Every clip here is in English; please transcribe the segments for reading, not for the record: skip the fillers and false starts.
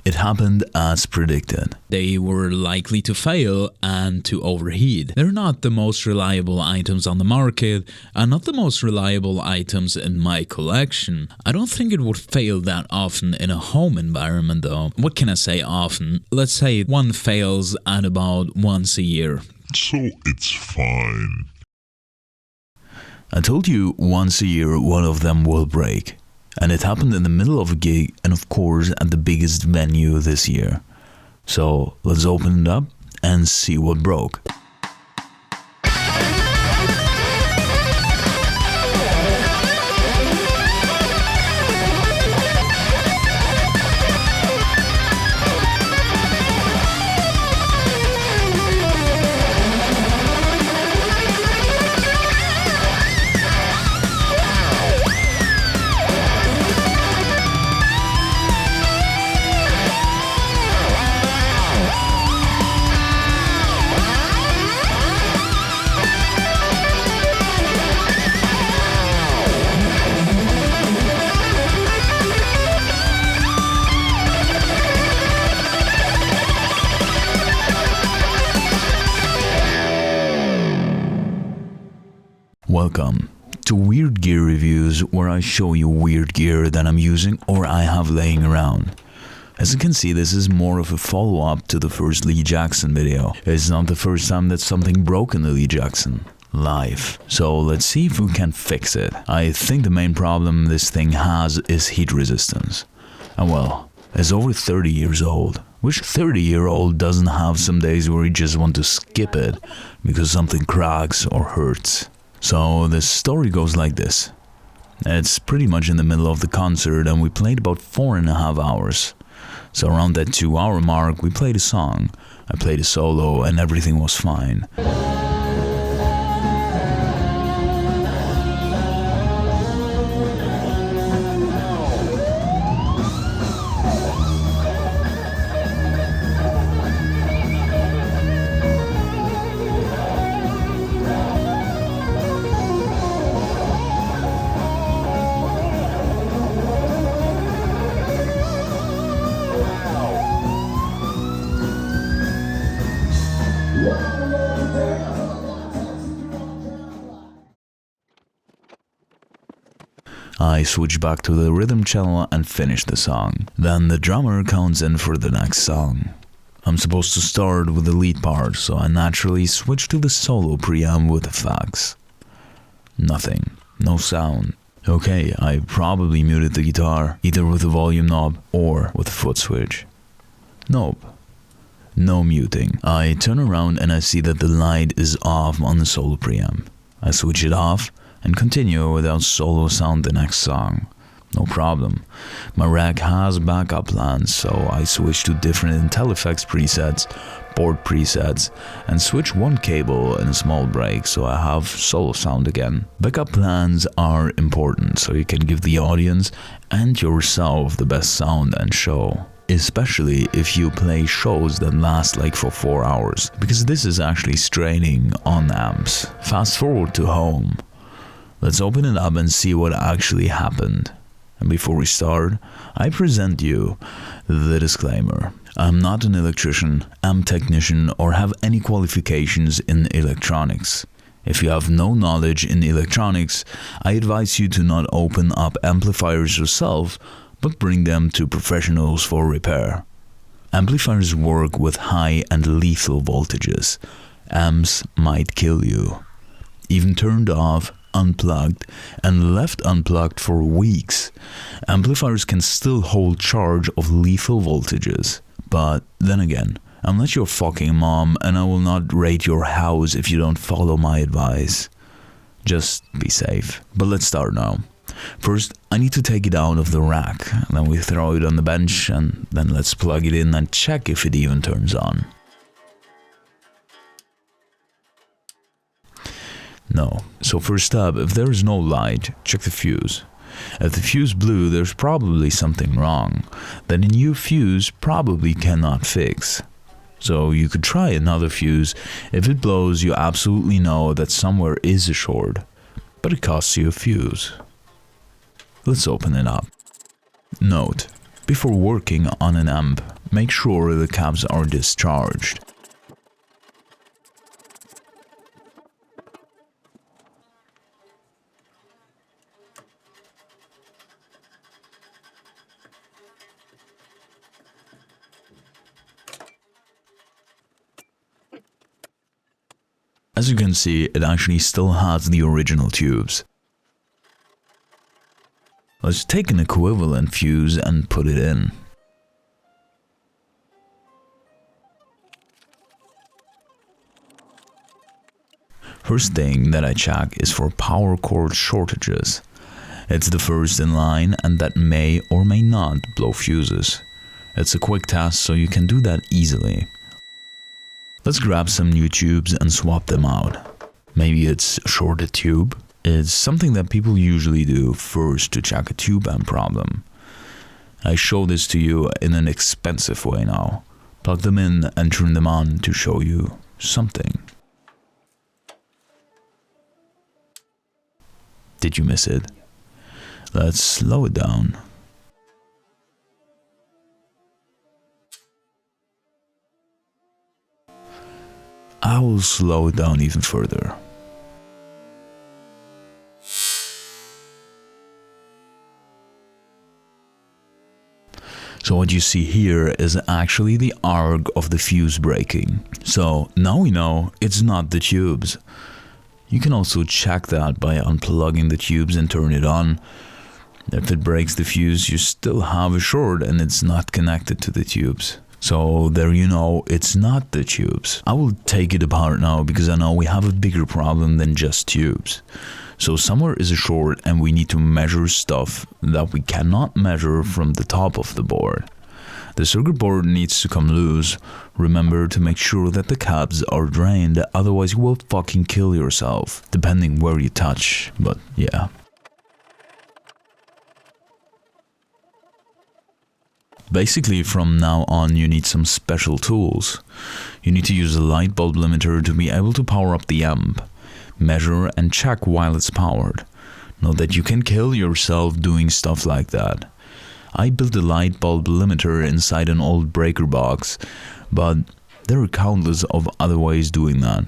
It happened as predicted. They were likely to fail and to overheat. They're not the most reliable items on the market and not the most reliable items in my collection. I don't think it would fail that often in a home environment though. What can I say often? Let's say one fails at about once a year. So it's fine. I told you once a year one of them will break. And it happened in the middle of a gig and of course at the biggest venue this year. So let's open it up and see what broke. Welcome to Weird Gear Reviews, where I show you weird gear that I'm using or I have laying around. As you can see, this is more of a follow-up to the first Lee Jackson video. It's not the first time that something broke in the Lee Jackson live. So let's see if we can fix it. I think the main problem this thing has is heat resistance. And well, it's over 30 years old. Which 30-year-old doesn't have some days where you just want to skip it because something cracks or hurts? So the story goes like this. It's pretty much in the middle of the concert and we played about 4.5 hours. So around that 2-hour mark we played a song. I played a solo and everything was fine. I switch back to the rhythm channel and finish the song. Then the drummer counts in for the next song. I'm supposed to start with the lead part, so I naturally switch to the solo preamp with effects. Nothing. No sound. Okay, I probably muted the guitar, either with the volume knob or with the foot switch. Nope. No muting. I turn around and I see that the light is off on the solo preamp. I switch it off and continue without solo sound the next song. No problem. My rack has backup plans, so I switch to different IntelliFX presets, board presets, and switch one cable in a small break so I have solo sound again. Backup plans are important so you can give the audience and yourself the best sound and show. Especially if you play shows that last like for 4 hours, because this is actually straining on amps. Fast forward to home. Let's open it up and see what actually happened. And before we start, I present you the disclaimer. I'm not an electrician, amp technician, or have any qualifications in electronics. If you have no knowledge in electronics, I advise you to not open up amplifiers yourself, but bring them to professionals for repair. Amplifiers work with high and lethal voltages. Amps might kill you. Even turned off, unplugged, and left unplugged for weeks, amplifiers can still hold charge of lethal voltages. But then again, I'm not your fucking mom and I will not raid your house if you don't follow my advice. Just be safe. But let's start now. First, I need to take it out of the rack, then we throw it on the bench and then let's plug it in and check if it even turns on. No. So first up, if there is no light, check the fuse. If the fuse blew, there's probably something wrong that a new fuse probably cannot fix. So you could try another fuse. If it blows, you absolutely know that somewhere is a short, but it costs you a fuse. Let's open it up. Note, Before working on an amp, make sure the caps are discharged. As you can see, it actually still has the original tubes. Let's take an equivalent fuse and put it in. First thing that I check is for power cord shortages. It's the first in line and that may or may not blow fuses. It's a quick test so you can do that easily. Let's grab some new tubes and swap them out. Maybe it's a shorted tube. It's something that people usually do first to check a tube amp problem. I show this to you in an expensive way now. Plug them in and turn them on to show you something. Did you miss it? Let's slow it down. I will slow it down even further. So what you see here is actually the arc of the fuse breaking. So now we know it's not the tubes. You can also check that by unplugging the tubes and turn it on. If it breaks the fuse, you still have a short and it's not connected to the tubes. So there you know it's not the tubes. I will take it apart now because I know we have a bigger problem than just tubes. So somewhere is a short and we need to measure stuff that we cannot measure from the top of the board. The circuit board needs to come loose. Remember to make sure that the caps are drained, otherwise you will fucking kill yourself, depending where you touch, but yeah. Basically, from now on you need some special tools. You need to use a light bulb limiter to be able to power up the amp, measure and check while it's powered. Know that you can kill yourself doing stuff like that. I built a light bulb limiter inside an old breaker box, but there are countless of other ways doing that.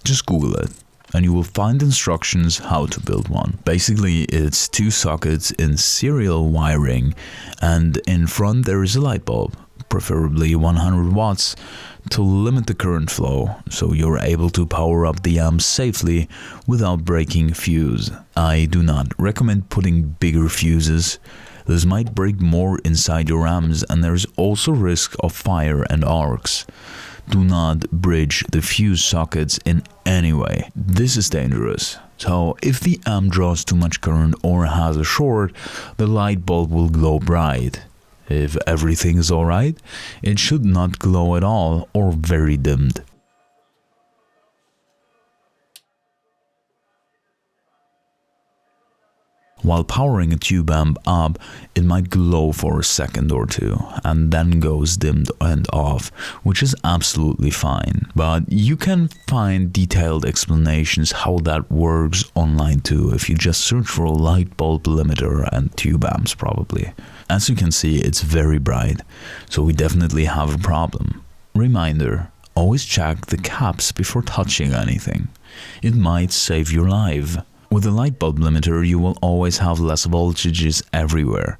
Just Google it, and you will find instructions how to build one. Basically, it's two sockets in serial wiring, and in front there is a light bulb, preferably 100 watts, to limit the current flow, so you're able to power up the amp safely without breaking a fuse. I do not recommend putting bigger fuses. This might break more inside your amps, and there's also risk of fire and arcs. Do not bridge the fuse sockets in any way. This is dangerous. So if the amp draws too much current or has a short, the light bulb will glow bright. If everything is alright, it should not glow at all or very dimmed. While powering a tube amp up, it might glow for a second or two and then goes dimmed and off, which is absolutely fine. But you can find detailed explanations how that works online too if you just search for a light bulb limiter and tube amps probably. As you can see, it's very bright, so we definitely have a problem. Reminder, always check the caps before touching anything. It might save your life. With a light bulb limiter, you will always have less voltages everywhere.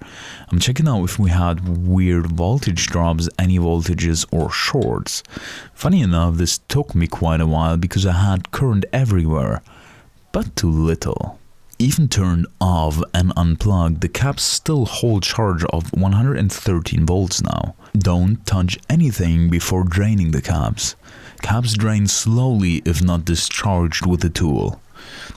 I'm checking out if we had weird voltage drops, any voltages or shorts. Funny enough, this took me quite a while because I had current everywhere, but too little. Even turned off and unplugged, the caps still hold charge of 113 volts now. Don't touch anything before draining the caps. Caps drain slowly if not discharged with a tool.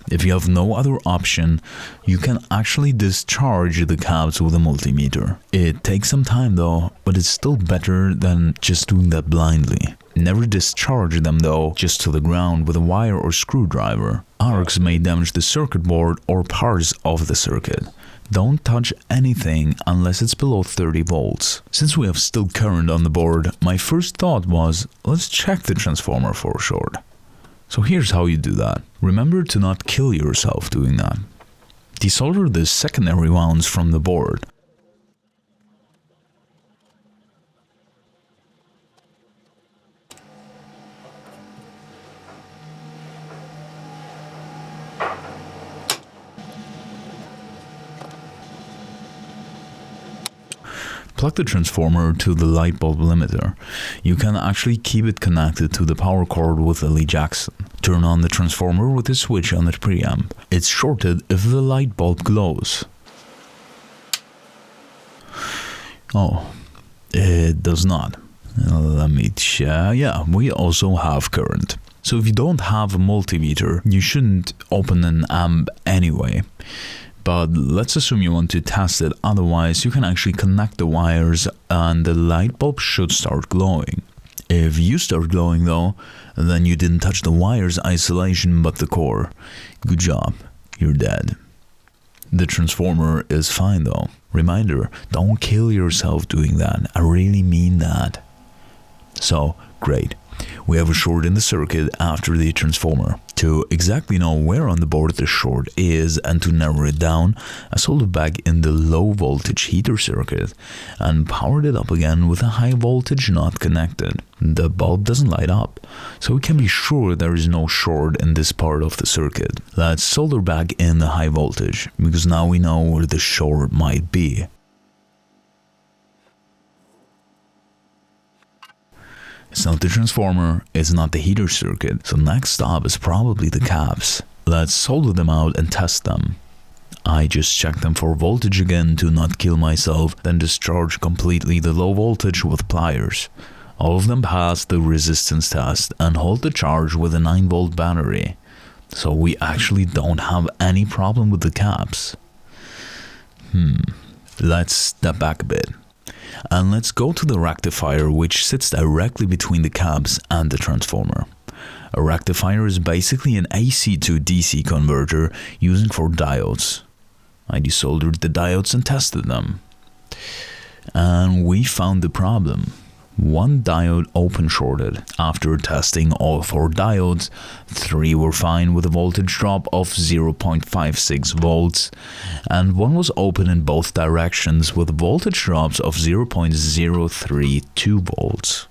If you have no other option, you can actually discharge the caps with a multimeter. It takes some time though, but it's still better than just doing that blindly. Never discharge them though just to the ground with a wire or screwdriver. Arcs may damage the circuit board or parts of the circuit. Don't touch anything unless it's below 30 volts. Since we have still current on the board, my first thought was, let's check the transformer for a short. So here's how you do that. Remember to not kill yourself doing that. Desolder the secondary wounds from the board. Plug the transformer to the light bulb limiter. You can actually keep it connected to the power cord with a Lee Jackson. Turn on the transformer with a switch on the preamp. It's shorted if the light bulb glows. Oh, it does not. Let me check. Yeah, we also have current. So if you don't have a multimeter, you shouldn't open an amp anyway. But let's assume you want to test it, otherwise you can actually connect the wires and the light bulb should start glowing. If you start glowing though, then you didn't touch the wire's isolation but the core. Good job, you're dead. The transformer is fine though. Reminder, don't kill yourself doing that, I really mean that. So, great. We have a short in the circuit after the transformer. To exactly know where on the board the short is and to narrow it down, I soldered back in the low voltage heater circuit and powered it up again with a high voltage not connected. The bulb doesn't light up, so we can be sure there is no short in this part of the circuit. Let's solder back in the high voltage, because now we know where the short might be. It's not the transformer, it's not the heater circuit, so next stop is probably the caps. Let's solder them out and test them. I just checked them for voltage again to not kill myself, then discharge completely the low voltage with pliers. All of them passed the resistance test and hold the charge with a 9-volt battery. So we actually don't have any problem with the caps. Let's step back a bit. And let's go to the rectifier, which sits directly between the caps and the transformer. A rectifier is basically an AC to DC converter using for diodes. I desoldered the diodes and tested them. And we found the problem. One diode open shorted. After testing all 4 diodes, 3 were fine with a voltage drop of 0.56 volts, and 1 was open in both directions with voltage drops of 0.032 volts.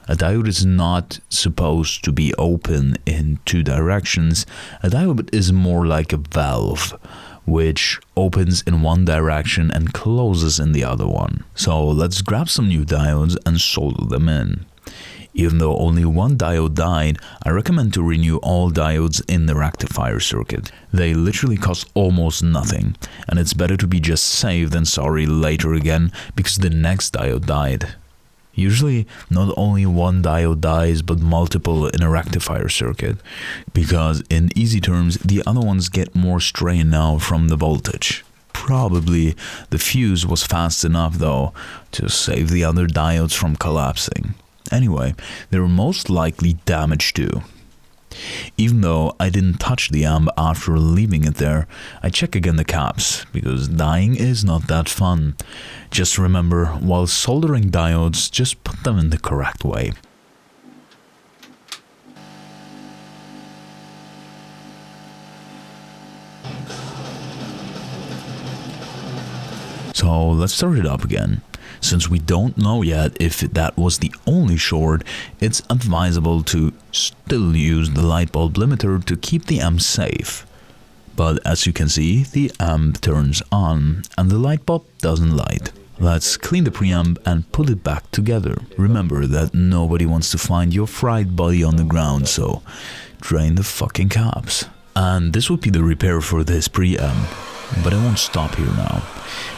A diode is not supposed to be open in 2 directions. A diode is more like a valve, which opens in one direction and closes in the other one. So let's grab some new diodes and solder them in. Even though only one diode died, I recommend to renew all diodes in the rectifier circuit. They literally cost almost nothing, and it's better to be just safe than sorry later again because the next diode died. Usually, not only one diode dies, but multiple in a rectifier circuit, because in easy terms, the other ones get more strain now from the voltage. Probably the fuse was fast enough though to save the other diodes from collapsing. Anyway, they were most likely damaged too. Even though I didn't touch the amp after leaving it there, I check again the caps, because dying is not that fun. Just remember, while soldering diodes, just put them in the correct way. So let's start it up again. Since we don't know yet if that was the only short, it's advisable to still use the light bulb limiter to keep the amp safe. But as you can see, the amp turns on and the light bulb doesn't light. Let's clean the preamp and put it back together. Remember that nobody wants to find your fried body on the ground, so drain the fucking caps. And this would be the repair for this preamp. But I won't stop here now.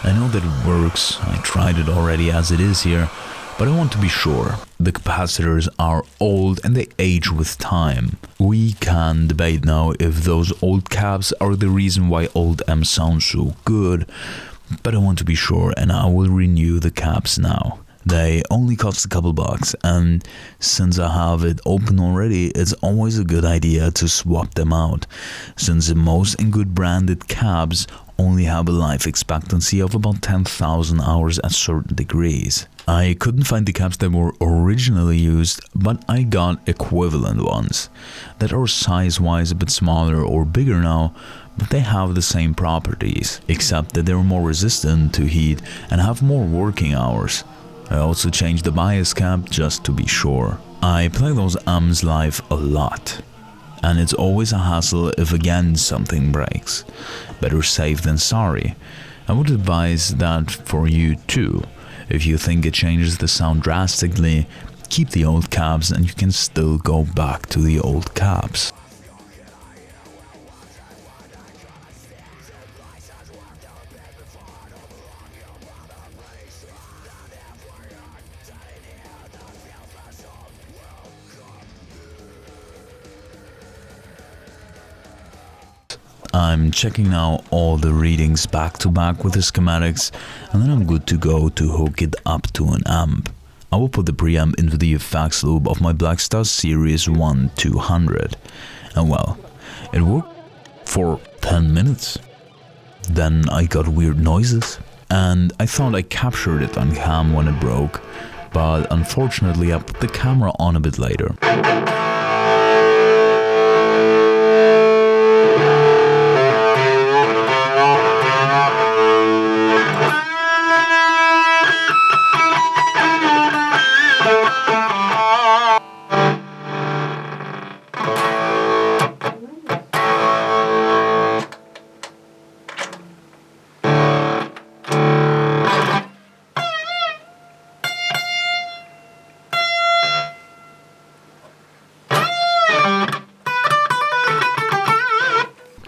I know that it works, I tried it already as it is here, but I want to be sure. The capacitors are old and they age with time. We can debate now if those old caps are the reason why old amps sound so good, but I want to be sure and I will renew the caps now. They only cost a couple bucks, and since I have it open already, it's always a good idea to swap them out, since most in good branded cabs only have a life expectancy of about 10,000 hours at certain degrees. I couldn't find the caps that were originally used, but I got equivalent ones that are size-wise a bit smaller or bigger now, but they have the same properties, except that they're more resistant to heat and have more working hours. I also changed the bias cap just to be sure. I play those amps live a lot, and it's always a hassle if again something breaks. Better safe than sorry. I would advise that for you too. If you think it changes the sound drastically, keep the old cabs and you can still go back to the old cabs. I'm checking now all the readings back to back with the schematics, and then I'm good to go to hook it up to an amp. I will put the preamp into the effects loop of my Blackstar Series wont 200, and well, it worked for 10 minutes. Then I got weird noises, and I thought I captured it on cam when it broke, but unfortunately I put the camera on a bit later.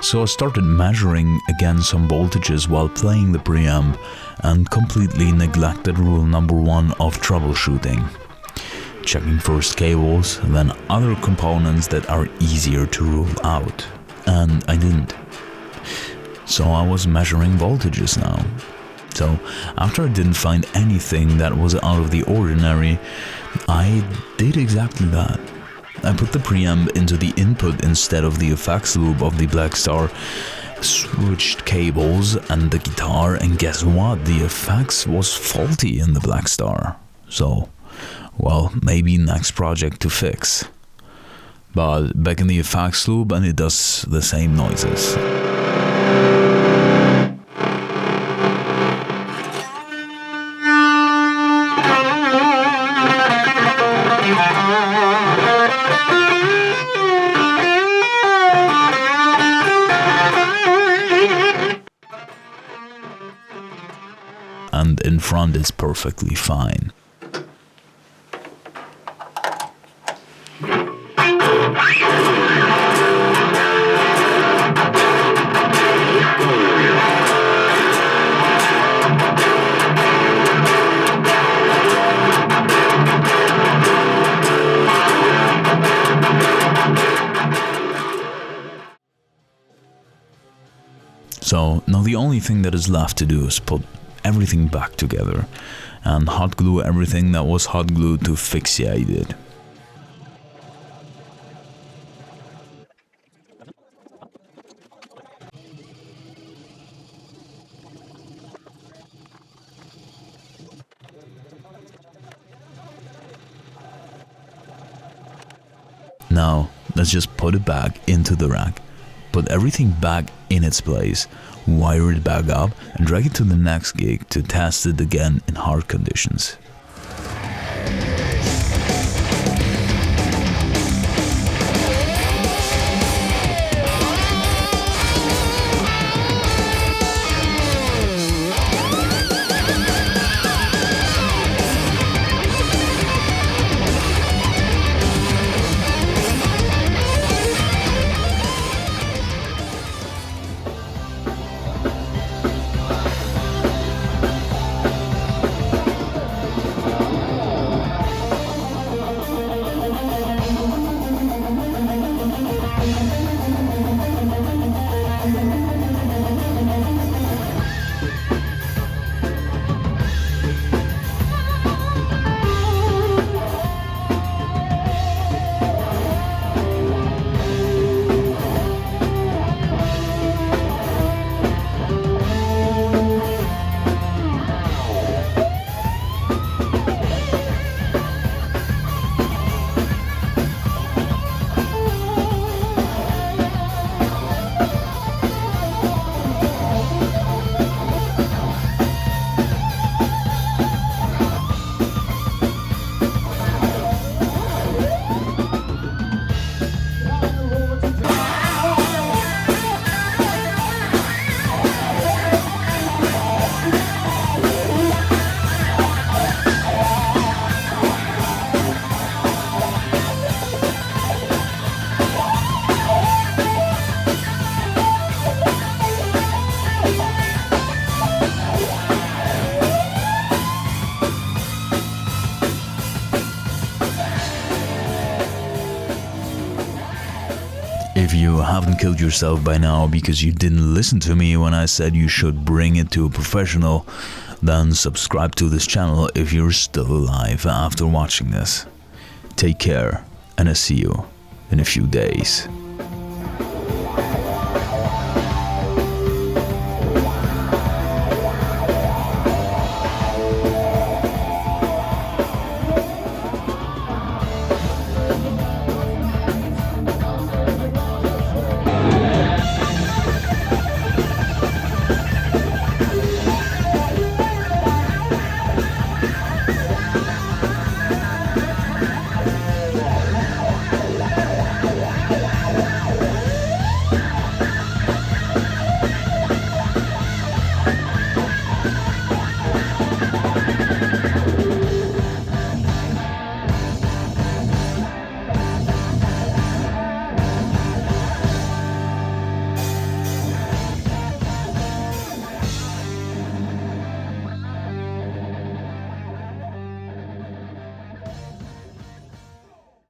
So I started measuring again some voltages while playing the preamp and completely neglected rule number 1 of troubleshooting. Checking first cables, then other components that are easier to rule out. And I didn't. So I was measuring voltages now. So after I didn't find anything that was out of the ordinary, I did exactly that. I put the preamp into the input instead of the effects loop of the Blackstar, switched cables and the guitar, and guess what? The effects was faulty in the Blackstar. So, well, maybe next project to fix. But back in the effects loop and it does the same noises. And in front is perfectly fine. So now the only thing that is left to do is put everything back together and hot glue everything that was hot glued to fixate it. Now let's just put it back into the rack, put everything back in its place, wire it back up and drag it to the next gig to test it again in hard conditions. If you haven't killed yourself by now because you didn't listen to me when I said you should bring it to a professional, then subscribe to this channel if you're still alive after watching this. Take care, and I'll see you in a few days.